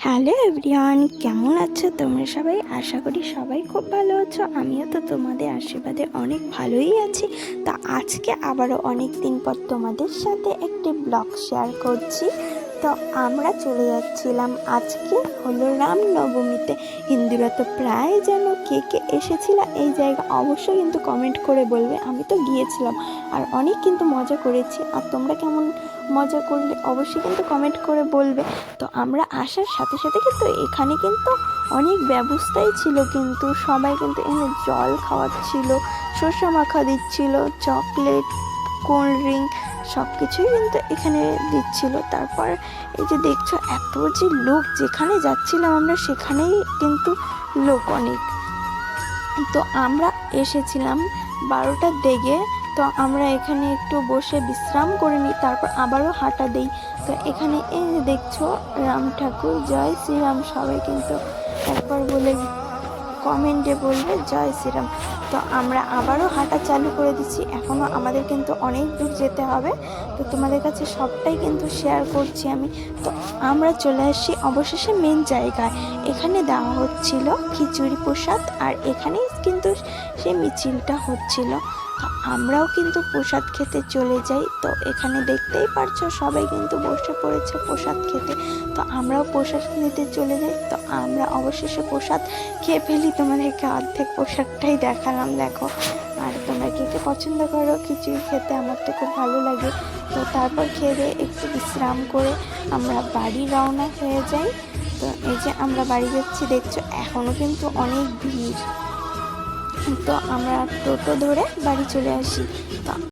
Hello everyone, কেমন আছো তোমরা সবাই? আশা করি সবাই খুব ভালো আছো। আমিও তো তোমাদের আশীর্বাদে অনেক ভালোই আছি। তো আজকে আবারও অনেক দিন পর তোমাদের সাথে একটি ব্লগ শেয়ার করছি। তো আমরা চলে যাচ্ছিলাম, আজকে হলো রামনবমীতে। হিন্দুরা তো প্রায় যেন কে কে এসেছিল এই জায়গা অবশ্যই কিন্তু কমেন্ট করে বলবে। আমি তো গিয়েছিলাম আর অনেক কিন্তু মজা করেছি। আর তোমরা কেমন মজা করলে অবশ্যই কিন্তু কমেন্ট করে বলবে। তো আমরা আসার সাথে সাথে কিন্তু এখানে কিন্তু অনেক ব্যবস্থাই ছিল, কিন্তু সবাই কিন্তু এখানে জল খাওয়াচ্ছিল, শসা মাখা দিচ্ছিল, চকলেট, কোল্ড ড্রিঙ্ক সব কিছুই কিন্তু এখানে দিচ্ছিল। তারপর এই যে দেখছো এত যে লোক, যেখানে যাচ্ছিলাম আমরা সেখানেই কিন্তু লোক অনেক। তো আমরা এসেছিলাম 12টার দিকে। তো আমরা এখানে একটু বসে বিশ্রাম করে নিই, তারপর আবারও হাঁটা দিই। তো এখানে এই যে দেখছো রাম ঠাকুর, জয় শ্রীরাম, সবাই কিন্তু একবার বলে কমেন্টে বলবে জয় শ্রীরাম। তো আমরা আবারও হাঁটা চালু করে দিচ্ছি, এখনও আমাদের কিন্তু অনেক দূর যেতে হবে। তো তোমাদের কাছে সবটাই কিন্তু শেয়ার করছি আমি। তো আমরা চলে আসছি অবশেষে মেন জায়গায়। এখানে দেওয়া হচ্ছিল খিচুড়ি প্রসাদ, আর এখানেই কিন্তু সেই মিছিলটা হচ্ছিল। তো আমরাও কিন্তু প্রসাদ খেতে চলে যাই। তো এখানে দেখতেই পারছো সবাই কিন্তু বসে পড়েছে প্রসাদ খেতে। তো আমরাও প্রসাদ নিতে চলে যাই। তো আমরা অবশেষে প্রসাদ খেয়ে ফেলি। তোমাদেরকে অর্ধেক পোশাকটাই দেখালাম, দেখো। আর তোমরা কে কে পছন্দ করো খিচুড়ি খেতে? আমার তো খুব ভালো লাগে। তো তারপর খেয়ে দিয়ে একটু বিশ্রাম করে আমরা বাড়ি রওনা হয়ে যাই। তো এই যে আমরা বাড়ি যাচ্ছি, দেখছো এখনও কিন্তু অনেক ভিড়। তো আমরা টোটো ধরে বাড়ি চলে আসি। তো